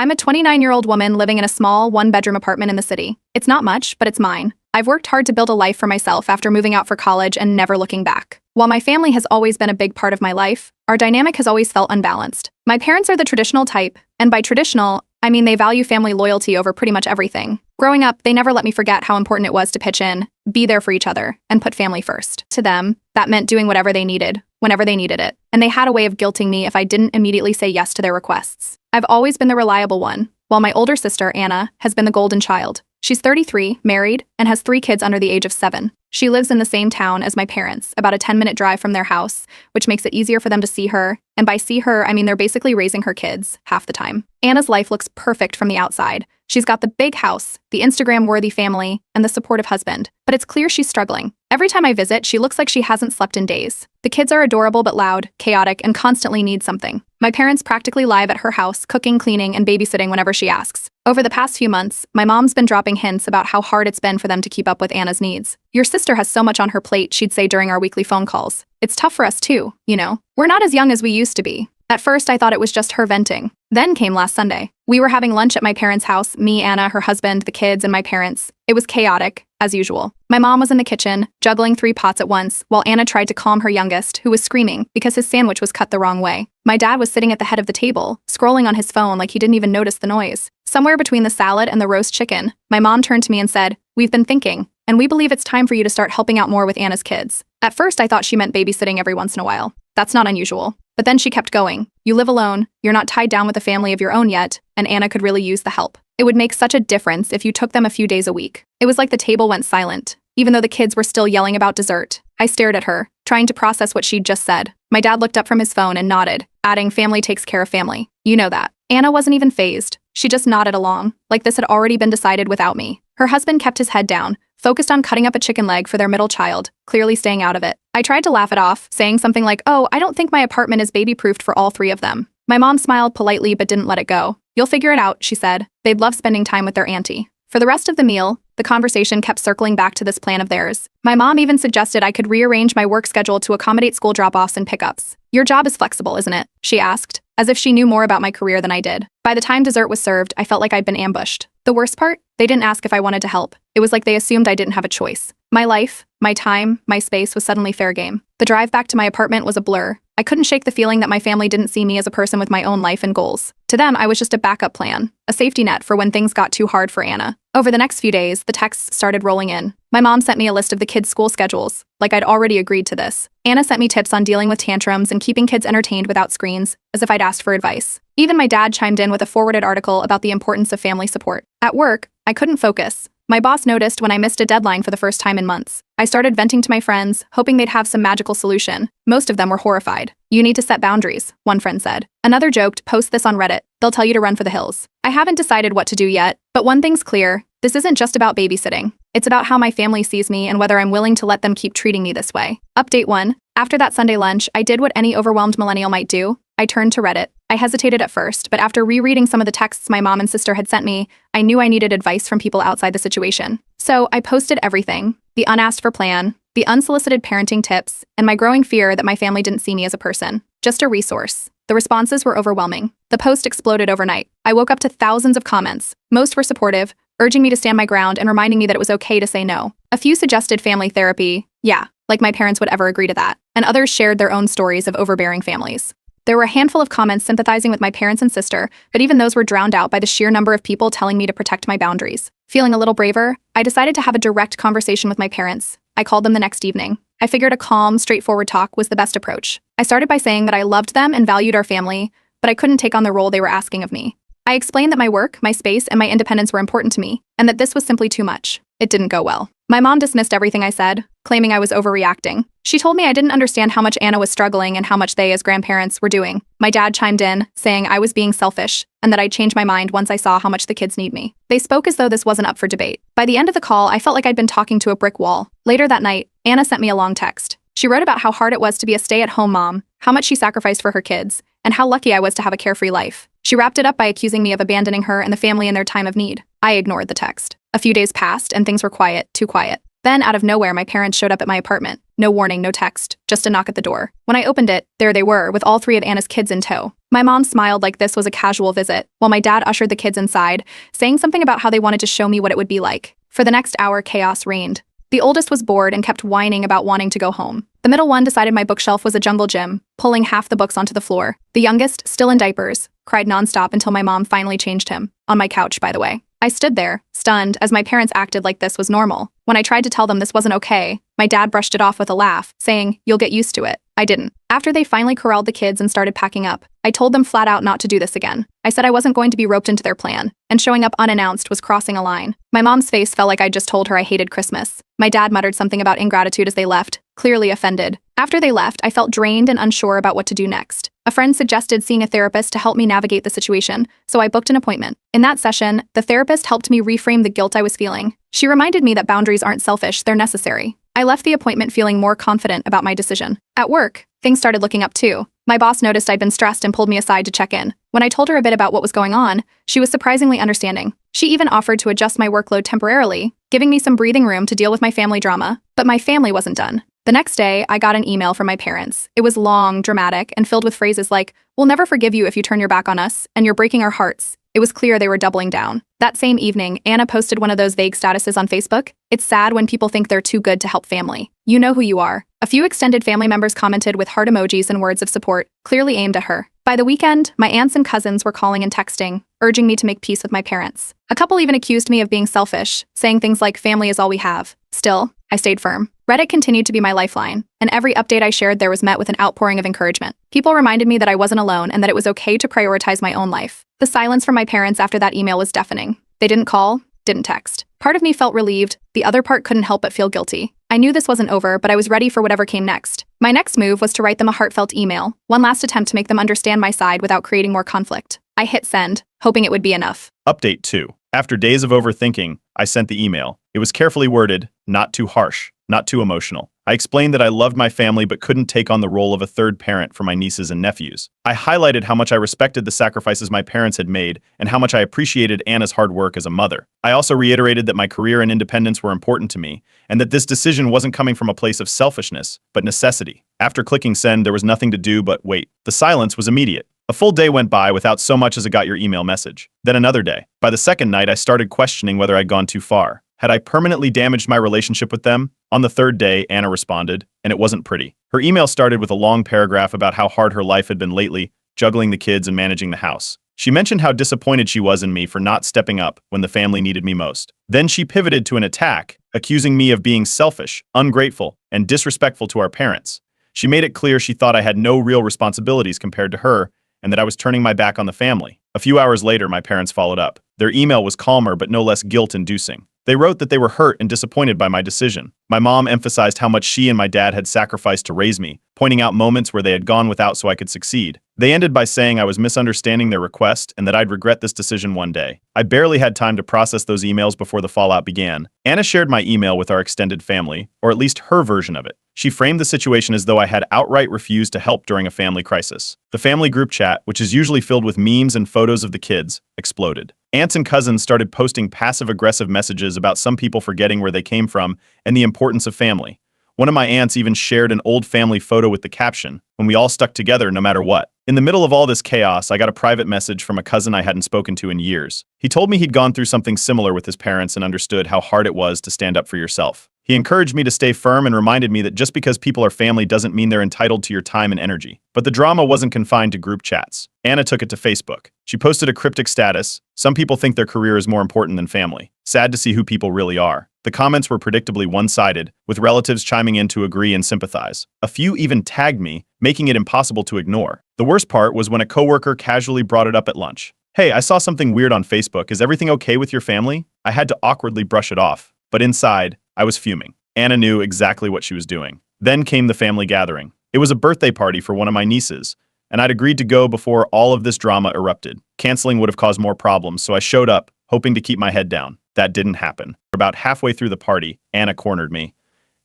I'm a 29-year-old woman living in a small, one-bedroom apartment in the city. It's not much, but it's mine. I've worked hard to build a life for myself after moving out for college and never looking back. While my family has always been a big part of my life, our dynamic has always felt unbalanced. My parents are the traditional type, and by traditional, I mean they value family loyalty over pretty much everything. Growing up, they never let me forget how important it was to pitch in, be there for each other, and put family first. To them, that meant doing whatever they needed, whenever they needed it, and they had a way of guilting me if I didn't immediately say yes to their requests. I've always been the reliable one, while my older sister, Anna, has been the golden child. She's 33, married, and has 3 kids under the age of 7. She lives in the same town as my parents, about a 10-minute drive from their house, which makes it easier for them to see her, and by see her, I mean they're basically raising her kids, half the time. Anna's life looks perfect from the outside. She's got the big house, the Instagram-worthy family, and the supportive husband, but it's clear she's struggling. Every time I visit, she looks like she hasn't slept in days. The kids are adorable but loud, chaotic, and constantly need something. My parents practically live at her house, cooking, cleaning, and babysitting whenever she asks. Over the past few months, my mom's been dropping hints about how hard it's been for them to keep up with Anna's needs. Your sister has so much on her plate, she'd say during our weekly phone calls. It's tough for us too, you know. We're not as young as we used to be. At first, I thought it was just her venting. Then came last Sunday. We were having lunch at my parents' house, me, Anna, her husband, the kids, and my parents. It was chaotic, as usual. My mom was in the kitchen, juggling 3 pots at once, while Anna tried to calm her youngest, who was screaming because his sandwich was cut the wrong way. My dad was sitting at the head of the table, scrolling on his phone like he didn't even notice the noise. Somewhere between the salad and the roast chicken, my mom turned to me and said, "We've been thinking, and we believe it's time for you to start helping out more with Anna's kids." At first, I thought she meant babysitting every once in a while. That's not unusual. But then she kept going. You live alone, you're not tied down with a family of your own yet, and Anna could really use the help. It would make such a difference if you took them a few days a week. It was like the table went silent, even though the kids were still yelling about dessert. I stared at her, trying to process what she'd just said. My dad looked up from his phone and nodded, adding, "Family takes care of family. You know that." Anna wasn't even fazed. She just nodded along, like this had already been decided without me. Her husband kept his head down, focused on cutting up a chicken leg for their middle child, clearly staying out of it. I tried to laugh it off, saying something like, "Oh, I don't think my apartment is baby-proofed for all 3 of them." My mom smiled politely but didn't let it go. "You'll figure it out," she said. They'd love spending time with their auntie. For the rest of the meal, the conversation kept circling back to this plan of theirs. My mom even suggested I could rearrange my work schedule to accommodate school drop-offs and pickups. "Your job is flexible, isn't it?" she asked, as if she knew more about my career than I did. By the time dessert was served, I felt like I'd been ambushed. The worst part? They didn't ask if I wanted to help. It was like they assumed I didn't have a choice. My life, my time, my space was suddenly fair game. The drive back to my apartment was a blur. I couldn't shake the feeling that my family didn't see me as a person with my own life and goals. To them, I was just a backup plan, a safety net for when things got too hard for Anna. Over the next few days, the texts started rolling in. My mom sent me a list of the kids' school schedules, like I'd already agreed to this. Anna sent me tips on dealing with tantrums and keeping kids entertained without screens, as if I'd asked for advice. Even my dad chimed in with a forwarded article about the importance of family support. At work, I couldn't focus. My boss noticed when I missed a deadline for the first time in months. I started venting to my friends, hoping they'd have some magical solution. Most of them were horrified. "You need to set boundaries," one friend said. Another joked, "Post this on Reddit. They'll tell you to run for the hills." I haven't decided what to do yet, but one thing's clear. This isn't just about babysitting. It's about how my family sees me and whether I'm willing to let them keep treating me this way. Update 1. After that Sunday lunch, I did what any overwhelmed millennial might do. I turned to Reddit. I hesitated at first, but after rereading some of the texts my mom and sister had sent me, I knew I needed advice from people outside the situation. So I posted everything: the unasked for plan, the unsolicited parenting tips, and my growing fear that my family didn't see me as a person, just a resource. The responses were overwhelming. The post exploded overnight. I woke up to thousands of comments. Most were supportive, urging me to stand my ground and reminding me that it was okay to say no. A few suggested family therapy, yeah, like my parents would ever agree to that, and others shared their own stories of overbearing families. There were a handful of comments sympathizing with my parents and sister, but even those were drowned out by the sheer number of people telling me to protect my boundaries. Feeling a little braver, I decided to have a direct conversation with my parents. I called them the next evening. I figured a calm, straightforward talk was the best approach. I started by saying that I loved them and valued our family, but I couldn't take on the role they were asking of me. I explained that my work, my space, and my independence were important to me, and that this was simply too much. It didn't go well. My mom dismissed everything I said, claiming I was overreacting. She told me I didn't understand how much Anna was struggling and how much they, as grandparents, were doing. My dad chimed in, saying I was being selfish, and that I'd change my mind once I saw how much the kids need me. They spoke as though this wasn't up for debate. By the end of the call, I felt like I'd been talking to a brick wall. Later that night, Anna sent me a long text. She wrote about how hard it was to be a stay-at-home mom, how much she sacrificed for her kids, and how lucky I was to have a carefree life. She wrapped it up by accusing me of abandoning her and the family in their time of need. I ignored the text. A few days passed, and things were quiet, too quiet. Then, out of nowhere, my parents showed up at my apartment. No warning, no text, just a knock at the door. When I opened it, there they were, with all 3 of Anna's kids in tow. My mom smiled like this was a casual visit, while my dad ushered the kids inside, saying something about how they wanted to show me what it would be like. For the next hour, chaos reigned. The oldest was bored and kept whining about wanting to go home. The middle one decided my bookshelf was a jungle gym, pulling half the books onto the floor. The youngest, still in diapers, cried nonstop until my mom finally changed him. On my couch, by the way. I stood there, stunned, as my parents acted like this was normal. When I tried to tell them this wasn't okay, my dad brushed it off with a laugh, saying, "You'll get used to it." I didn't. After they finally corralled the kids and started packing up, I told them flat out not to do this again. I said I wasn't going to be roped into their plan, and showing up unannounced was crossing a line. My mom's face felt like I'd just told her I hated Christmas. My dad muttered something about ingratitude as they left, clearly offended. After they left, I felt drained and unsure about what to do next. A friend suggested seeing a therapist to help me navigate the situation, so I booked an appointment. In that session, the therapist helped me reframe the guilt I was feeling. She reminded me that boundaries aren't selfish, they're necessary. I left the appointment feeling more confident about my decision. At work, things started looking up too. My boss noticed I'd been stressed and pulled me aside to check in. When I told her a bit about what was going on, she was surprisingly understanding. She even offered to adjust my workload temporarily, giving me some breathing room to deal with my family drama. But my family wasn't done. The next day, I got an email from my parents. It was long, dramatic, and filled with phrases like, "We'll never forgive you if you turn your back on us, and you're breaking our hearts." It was clear they were doubling down. That same evening, Anna posted one of those vague statuses on Facebook. It's sad when people think they're too good to help family. You know who you are. A few extended family members commented with heart emojis and words of support, clearly aimed at her. By the weekend, my aunts and cousins were calling and texting, urging me to make peace with my parents. A couple even accused me of being selfish, saying things like family is all we have. Still, I stayed firm. Reddit continued to be my lifeline, and every update I shared there was met with an outpouring of encouragement. People reminded me that I wasn't alone and that it was okay to prioritize my own life. The silence from my parents after that email was deafening. They didn't call, didn't text. Part of me felt relieved, the other part couldn't help but feel guilty. I knew this wasn't over, but I was ready for whatever came next. My next move was to write them a heartfelt email, one last attempt to make them understand my side without creating more conflict. I hit send, hoping it would be enough. Update 2. After days of overthinking, I sent the email. It was carefully worded, not too harsh, not too emotional. I explained that I loved my family but couldn't take on the role of a third parent for my nieces and nephews. I highlighted how much I respected the sacrifices my parents had made and how much I appreciated Anna's hard work as a mother. I also reiterated that my career and independence were important to me and that this decision wasn't coming from a place of selfishness, but necessity. After clicking send, there was nothing to do but wait. The silence was immediate. A full day went by without so much as a got your email message. Then another day. By the second night, I started questioning whether I'd gone too far. Had I permanently damaged my relationship with them? On the third day, Anna responded, and it wasn't pretty. Her email started with a long paragraph about how hard her life had been lately, juggling the kids and managing the house. She mentioned how disappointed she was in me for not stepping up when the family needed me most. Then she pivoted to an attack, accusing me of being selfish, ungrateful, and disrespectful to our parents. She made it clear she thought I had no real responsibilities compared to her, and that I was turning my back on the family. A few hours later, my parents followed up. Their email was calmer but no less guilt-inducing. They wrote that they were hurt and disappointed by my decision. My mom emphasized how much she and my dad had sacrificed to raise me, pointing out moments where they had gone without so I could succeed. They ended by saying I was misunderstanding their request and that I'd regret this decision one day. I barely had time to process those emails before the fallout began. Anna shared my email with our extended family, or at least her version of it. She framed the situation as though I had outright refused to help during a family crisis. The family group chat, which is usually filled with memes and photos of the kids, exploded. Aunts and cousins started posting passive-aggressive messages about some people forgetting where they came from and the importance of family. One of my aunts even shared an old family photo with the caption, "When we all stuck together no matter what." In the middle of all this chaos, I got a private message from a cousin I hadn't spoken to in years. He told me he'd gone through something similar with his parents and understood how hard it was to stand up for yourself. He encouraged me to stay firm and reminded me that just because people are family doesn't mean they're entitled to your time and energy. But the drama wasn't confined to group chats. Anna took it to Facebook. She posted a cryptic status. Some people think their career is more important than family. Sad to see who people really are. The comments were predictably one-sided, with relatives chiming in to agree and sympathize. A few even tagged me, making it impossible to ignore. The worst part was when a coworker casually brought it up at lunch. "Hey, I saw something weird on Facebook. Is everything okay with your family?" I had to awkwardly brush it off. But inside, I was fuming. Anna knew exactly what she was doing. Then came the family gathering. It was a birthday party for one of my nieces, and I'd agreed to go before all of this drama erupted. Canceling would have caused more problems, so I showed up, hoping to keep my head down. That didn't happen. About halfway through the party, Anna cornered me.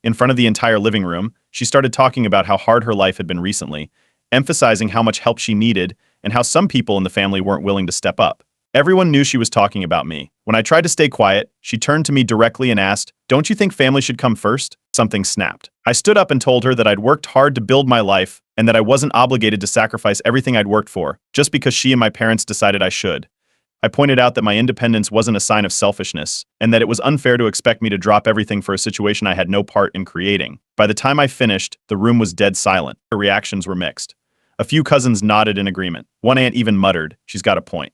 In front of the entire living room, she started talking about how hard her life had been recently, emphasizing how much help she needed and how some people in the family weren't willing to step up. Everyone knew she was talking about me. When I tried to stay quiet, she turned to me directly and asked, "Don't you think family should come first?" Something snapped. I stood up and told her that I'd worked hard to build my life, and that I wasn't obligated to sacrifice everything I'd worked for just because she and my parents decided I should. I pointed out that my independence wasn't a sign of selfishness, and that it was unfair to expect me to drop everything for a situation I had no part in creating. By the time I finished, the room was dead silent. Her reactions were mixed. A few cousins nodded in agreement. One aunt even muttered, "She's got a point."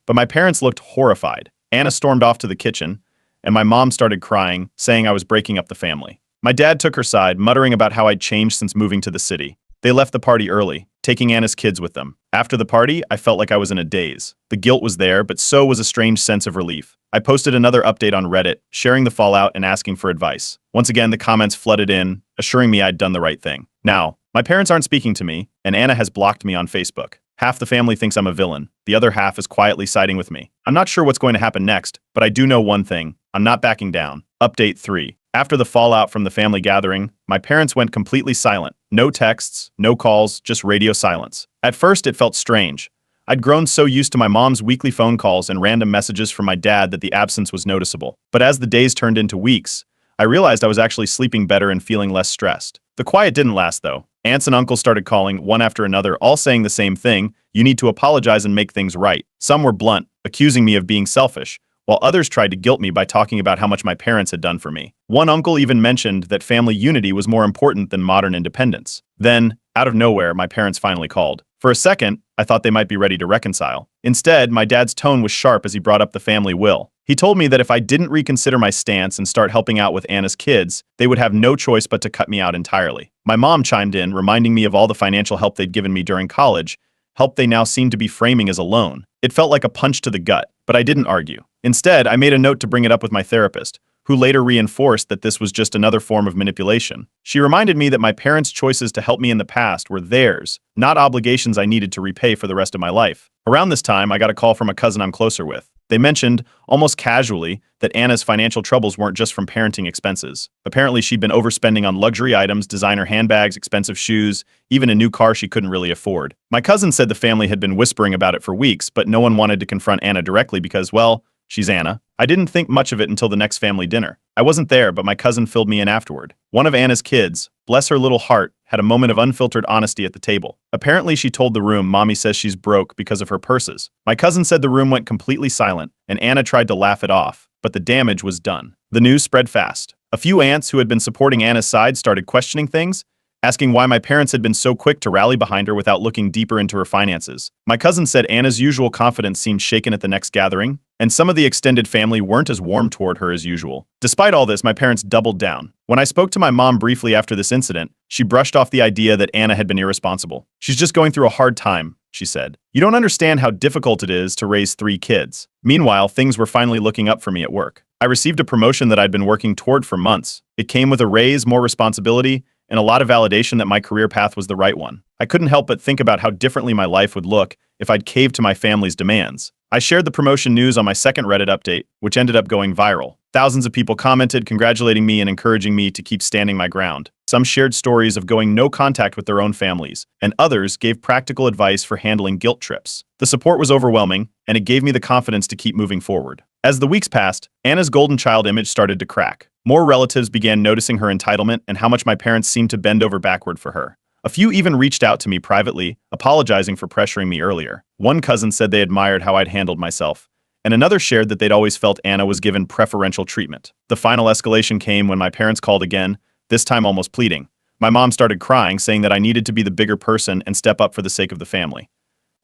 But my parents looked horrified. Anna stormed off to the kitchen, and my mom started crying, saying I was breaking up the family. My dad took her side, muttering about how I'd changed since moving to the city. They left the party early, taking Anna's kids with them. After the party, I felt like I was in a daze. The guilt was there, but so was a strange sense of relief. I posted another update on Reddit, sharing the fallout and asking for advice. Once again, the comments flooded in, assuring me I'd done the right thing. Now, my parents aren't speaking to me, and Anna has blocked me on Facebook. Half the family thinks I'm a villain. The other half is quietly siding with me. I'm not sure what's going to happen next, but I do know one thing. I'm not backing down. Update 3. After the fallout from the family gathering, my parents went completely silent. No texts, no calls, just radio silence. At first, it felt strange. I'd grown so used to my mom's weekly phone calls and random messages from my dad that the absence was noticeable. But as the days turned into weeks, I realized I was actually sleeping better and feeling less stressed. The quiet didn't last, though. Aunts and uncles started calling, one after another, all saying the same thing: you need to apologize and make things right. Some were blunt, accusing me of being selfish, while others tried to guilt me by talking about how much my parents had done for me. One uncle even mentioned that family unity was more important than modern independence. Then, out of nowhere, my parents finally called. For a second, I thought they might be ready to reconcile. Instead, my dad's tone was sharp as he brought up the family will. He told me that if I didn't reconsider my stance and start helping out with Anna's kids, they would have no choice but to cut me out entirely. My mom chimed in, reminding me of all the financial help they'd given me during college, help they now seemed to be framing as a loan. It felt like a punch to the gut, but I didn't argue. Instead, I made a note to bring it up with my therapist, who later reinforced that this was just another form of manipulation. She reminded me that my parents' choices to help me in the past were theirs, not obligations I needed to repay for the rest of my life. Around this time, I got a call from a cousin I'm closer with. They mentioned, almost casually, that Anna's financial troubles weren't just from parenting expenses. Apparently, she'd been overspending on luxury items, designer handbags, expensive shoes, even a new car she couldn't really afford. My cousin said the family had been whispering about it for weeks, but no one wanted to confront Anna directly because, well, she's Anna. I didn't think much of it until the next family dinner. I wasn't there, but my cousin filled me in afterward. One of Anna's kids, bless her little heart, had a moment of unfiltered honesty at the table. Apparently, she told the room Mommy says she's broke because of her purses. My cousin said the room went completely silent, and Anna tried to laugh it off, but the damage was done. The news spread fast. A few aunts who had been supporting Anna's side started questioning things, asking why my parents had been so quick to rally behind her without looking deeper into her finances. My cousin said Anna's usual confidence seemed shaken at the next gathering, and some of the extended family weren't as warm toward her as usual. Despite all this, my parents doubled down. When I spoke to my mom briefly after this incident, she brushed off the idea that Anna had been irresponsible. "She's just going through a hard time," she said. "You don't understand how difficult it is to raise 3 kids." Meanwhile, things were finally looking up for me at work. I received a promotion that I'd been working toward for months. It came with a raise, more responsibility, and a lot of validation that my career path was the right one. I couldn't help but think about how differently my life would look if I'd caved to my family's demands. I shared the promotion news on my second Reddit update, which ended up going viral. Thousands of people commented, congratulating me and encouraging me to keep standing my ground. Some shared stories of going no contact with their own families, and others gave practical advice for handling guilt trips. The support was overwhelming, and it gave me the confidence to keep moving forward. As the weeks passed, Anna's golden child image started to crack. More relatives began noticing her entitlement and how much my parents seemed to bend over backward for her. A few even reached out to me privately, apologizing for pressuring me earlier. One cousin said they admired how I'd handled myself, and another shared that they'd always felt Anna was given preferential treatment. The final escalation came when my parents called again, this time almost pleading. My mom started crying, saying that I needed to be the bigger person and step up for the sake of the family.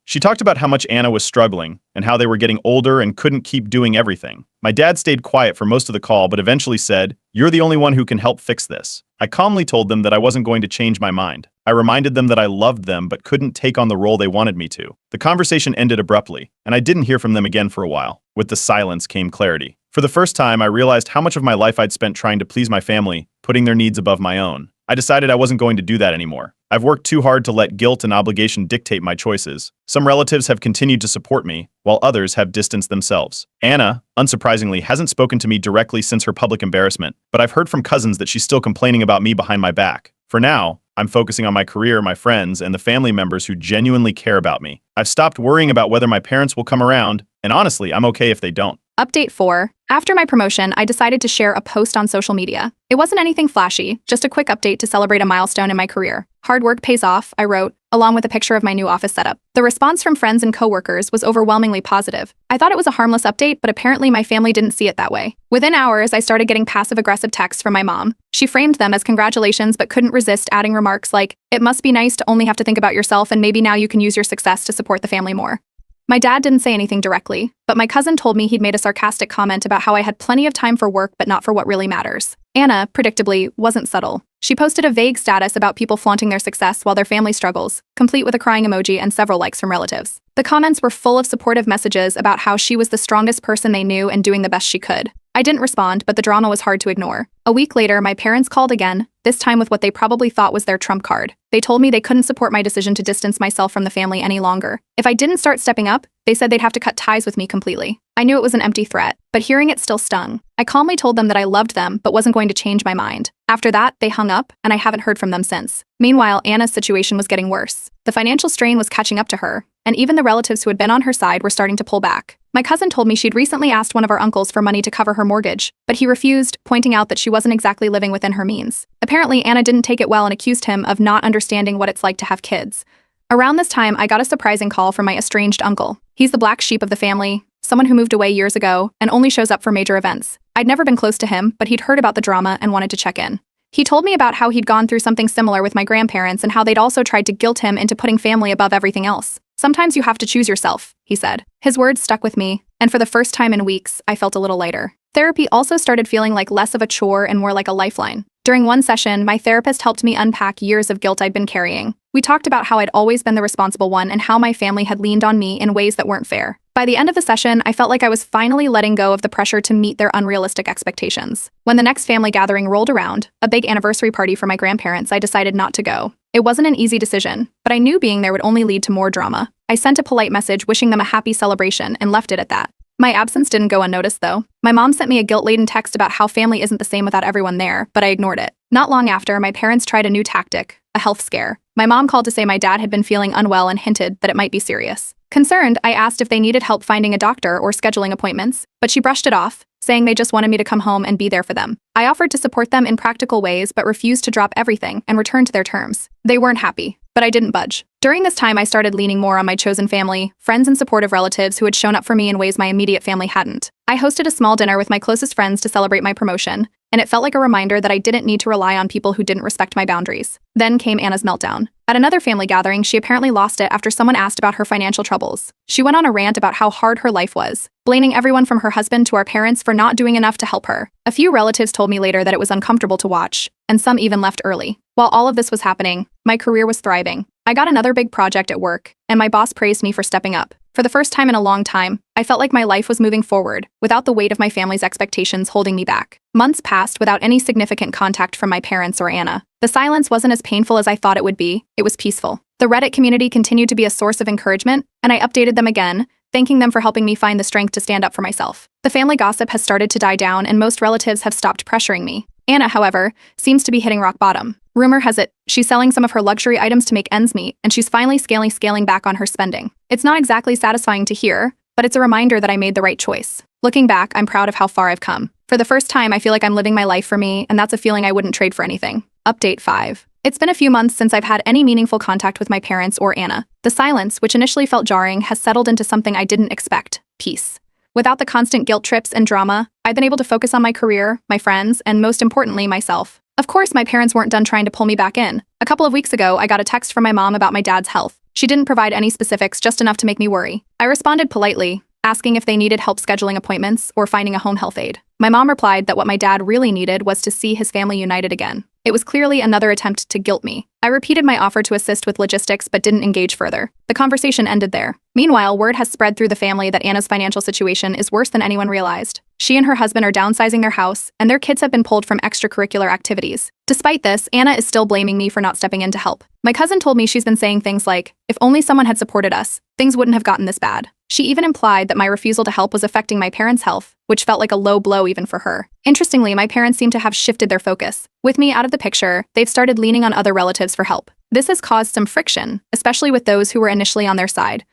She talked about how much Anna was struggling and how they were getting older and couldn't keep doing everything. My dad stayed quiet for most of the call, but eventually said, "You're the only one who can help fix this." I calmly told them that I wasn't going to change my mind. I reminded them that I loved them but couldn't take on the role they wanted me to. The conversation ended abruptly, and I didn't hear from them again for a while. With the silence came clarity. For the first time, I realized how much of my life I'd spent trying to please my family, putting their needs above my own. I decided I wasn't going to do that anymore. I've worked too hard to let guilt and obligation dictate my choices. Some relatives have continued to support me, while others have distanced themselves. Anna, unsurprisingly, hasn't spoken to me directly since her public embarrassment, but I've heard from cousins that she's still complaining about me behind my back. For now, I'm focusing on my career, my friends, and the family members who genuinely care about me. I've stopped worrying about whether my parents will come around, and honestly, I'm okay if they don't. Update 4. After my promotion, I decided to share a post on social media. It wasn't anything flashy, just a quick update to celebrate a milestone in my career. Hard work pays off, I wrote, along with a picture of my new office setup. The response from friends and coworkers was overwhelmingly positive. I thought it was a harmless update, but apparently my family didn't see it that way. Within hours, I started getting passive-aggressive texts from my mom. She framed them as congratulations but couldn't resist adding remarks like, "It must be nice to only have to think about yourself, and maybe now you can use your success to support the family more." My dad didn't say anything directly, but my cousin told me he'd made a sarcastic comment about how I had plenty of time for work but not for what really matters. Anna, predictably, wasn't subtle. She posted a vague status about people flaunting their success while their family struggles, complete with a crying emoji and several likes from relatives. The comments were full of supportive messages about how she was the strongest person they knew and doing the best she could. I didn't respond, but the drama was hard to ignore. A week later, my parents called again, this time with what they probably thought was their trump card. They told me they couldn't support my decision to distance myself from the family any longer. If I didn't start stepping up, they said they'd have to cut ties with me completely. I knew it was an empty threat, but hearing it still stung. I calmly told them that I loved them but wasn't going to change my mind. After that, they hung up, and I haven't heard from them since. Meanwhile, Anna's situation was getting worse. The financial strain was catching up to her, and even the relatives who had been on her side were starting to pull back. My cousin told me she'd recently asked one of our uncles for money to cover her mortgage, but he refused, pointing out that she wasn't exactly living within her means. Apparently, Anna didn't take it well and accused him of not understanding what it's like to have kids. Around this time, I got a surprising call from my estranged uncle. He's the black sheep of the family, someone who moved away years ago and only shows up for major events. I'd never been close to him, but he'd heard about the drama and wanted to check in. He told me about how he'd gone through something similar with my grandparents and how they'd also tried to guilt him into putting family above everything else. "Sometimes you have to choose yourself," he said. His words stuck with me, and for the first time in weeks, I felt a little lighter. Therapy also started feeling like less of a chore and more like a lifeline. During one session, my therapist helped me unpack years of guilt I'd been carrying. We talked about how I'd always been the responsible one and how my family had leaned on me in ways that weren't fair. By the end of the session, I felt like I was finally letting go of the pressure to meet their unrealistic expectations. When the next family gathering rolled around, a big anniversary party for my grandparents, I decided not to go. It wasn't an easy decision, but I knew being there would only lead to more drama. I sent a polite message wishing them a happy celebration and left it at that. My absence didn't go unnoticed, though. My mom sent me a guilt-laden text about how family isn't the same without everyone there, but I ignored it. Not long after, my parents tried a new tactic, a health scare. My mom called to say my dad had been feeling unwell and hinted that it might be serious. Concerned, I asked if they needed help finding a doctor or scheduling appointments, but she brushed it off, saying they just wanted me to come home and be there for them. I offered to support them in practical ways but refused to drop everything and return to their terms. They weren't happy, but I didn't budge. During this time, I started leaning more on my chosen family, friends and supportive relatives who had shown up for me in ways my immediate family hadn't. I hosted a small dinner with my closest friends to celebrate my promotion, and it felt like a reminder that I didn't need to rely on people who didn't respect my boundaries. Then came Anna's meltdown. At another family gathering, she apparently lost it after someone asked about her financial troubles. She went on a rant about how hard her life was, blaming everyone from her husband to our parents for not doing enough to help her. A few relatives told me later that it was uncomfortable to watch, and some even left early. While all of this was happening, my career was thriving. I got another big project at work, and my boss praised me for stepping up. For the first time in a long time, I felt like my life was moving forward, without the weight of my family's expectations holding me back. Months passed without any significant contact from my parents or Anna. The silence wasn't as painful as I thought it would be, it was peaceful. The Reddit community continued to be a source of encouragement, and I updated them again, thanking them for helping me find the strength to stand up for myself. The family gossip has started to die down, and most relatives have stopped pressuring me. Anna, however, seems to be hitting rock bottom. Rumor has it, she's selling some of her luxury items to make ends meet, and she's finally scaling back on her spending. It's not exactly satisfying to hear, but it's a reminder that I made the right choice. Looking back, I'm proud of how far I've come. For the first time, I feel like I'm living my life for me, and that's a feeling I wouldn't trade for anything. Update 5. It's been a few months since I've had any meaningful contact with my parents or Anna. The silence, which initially felt jarring, has settled into something I didn't expect: peace. Without the constant guilt trips and drama, I've been able to focus on my career, my friends, and most importantly, myself. Of course, my parents weren't done trying to pull me back in. A couple of weeks ago, I got a text from my mom about my dad's health. She didn't provide any specifics, just enough to make me worry. I responded politely, asking if they needed help scheduling appointments or finding a home health aide. My mom replied that what my dad really needed was to see his family united again. It was clearly another attempt to guilt me. I repeated my offer to assist with logistics but didn't engage further. The conversation ended there. Meanwhile, word has spread through the family that Anna's financial situation is worse than anyone realized. She and her husband are downsizing their house, and their kids have been pulled from extracurricular activities. Despite this, Anna is still blaming me for not stepping in to help. My cousin told me she's been saying things like, "If only someone had supported us, things wouldn't have gotten this bad." She even implied that my refusal to help was affecting my parents' health, which felt like a low blow even for her. Interestingly, my parents seem to have shifted their focus. With me out of the picture, they've started leaning on other relatives for help. This has caused some friction, especially with those who were initially on their side.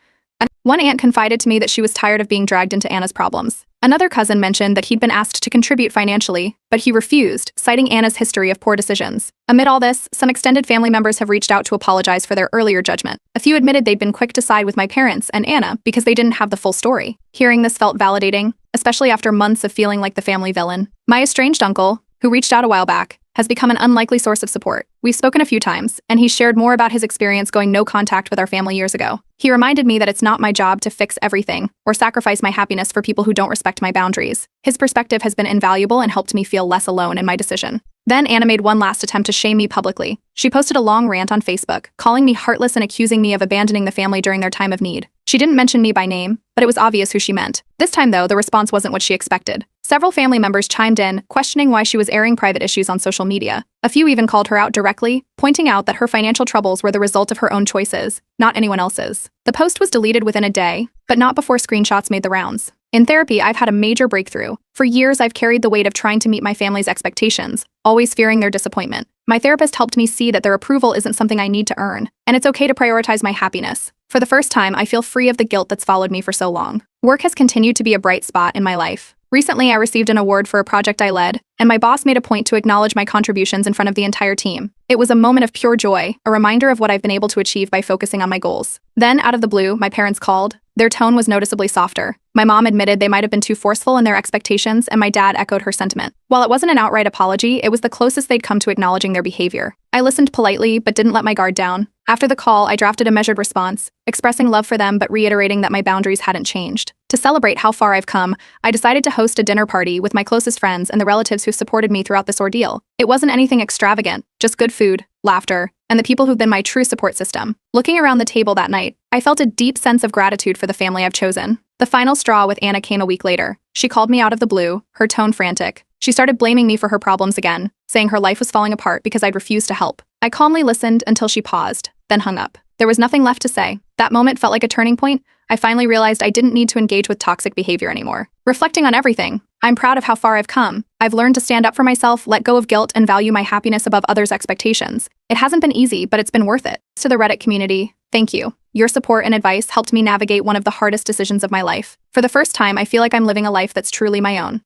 One aunt confided to me that she was tired of being dragged into Anna's problems. Another cousin mentioned that he'd been asked to contribute financially, but he refused, citing Anna's history of poor decisions. Amid all this, some extended family members have reached out to apologize for their earlier judgment. A few admitted they'd been quick to side with my parents and Anna because they didn't have the full story. Hearing this felt validating, especially after months of feeling like the family villain. My estranged uncle, who reached out a while back, has become an unlikely source of support. We've spoken a few times, and he's shared more about his experience going no contact with our family years ago. He reminded me that it's not my job to fix everything or sacrifice my happiness for people who don't respect my boundaries. His perspective has been invaluable and helped me feel less alone in my decision. Then Anna made one last attempt to shame me publicly. She posted a long rant on Facebook, calling me heartless and accusing me of abandoning the family during their time of need. She didn't mention me by name, but it was obvious who she meant. This time, though, the response wasn't what she expected. Several family members chimed in, questioning why she was airing private issues on social media. A few even called her out directly, pointing out that her financial troubles were the result of her own choices, not anyone else's. The post was deleted within a day, but not before screenshots made the rounds. In therapy, I've had a major breakthrough. For years, I've carried the weight of trying to meet my family's expectations, always fearing their disappointment. My therapist helped me see that their approval isn't something I need to earn, and it's okay to prioritize my happiness. For the first time, I feel free of the guilt that's followed me for so long. Work has continued to be a bright spot in my life. Recently, I received an award for a project I led, and my boss made a point to acknowledge my contributions in front of the entire team. It was a moment of pure joy, a reminder of what I've been able to achieve by focusing on my goals. Then, out of the blue, my parents called. Their tone was noticeably softer. My mom admitted they might have been too forceful in their expectations, and my dad echoed her sentiment. While it wasn't an outright apology, it was the closest they'd come to acknowledging their behavior. I listened politely, but didn't let my guard down. After the call, I drafted a measured response, expressing love for them but reiterating that my boundaries hadn't changed. To celebrate how far I've come, I decided to host a dinner party with my closest friends and the relatives who supported me throughout this ordeal. It wasn't anything extravagant, just good food, laughter, and the people who've been my true support system. Looking around the table that night, I felt a deep sense of gratitude for the family I've chosen. The final straw with Anna came a week later. She called me out of the blue, her tone frantic. She started blaming me for her problems again, saying her life was falling apart because I'd refused to help. I calmly listened until she paused, then hung up. There was nothing left to say. That moment felt like a turning point. I finally realized I didn't need to engage with toxic behavior anymore. Reflecting on everything, I'm proud of how far I've come. I've learned to stand up for myself, let go of guilt, and value my happiness above others' expectations. It hasn't been easy, but it's been worth it. To the Reddit community, thank you. Your support and advice helped me navigate one of the hardest decisions of my life. For the first time, I feel like I'm living a life that's truly my own.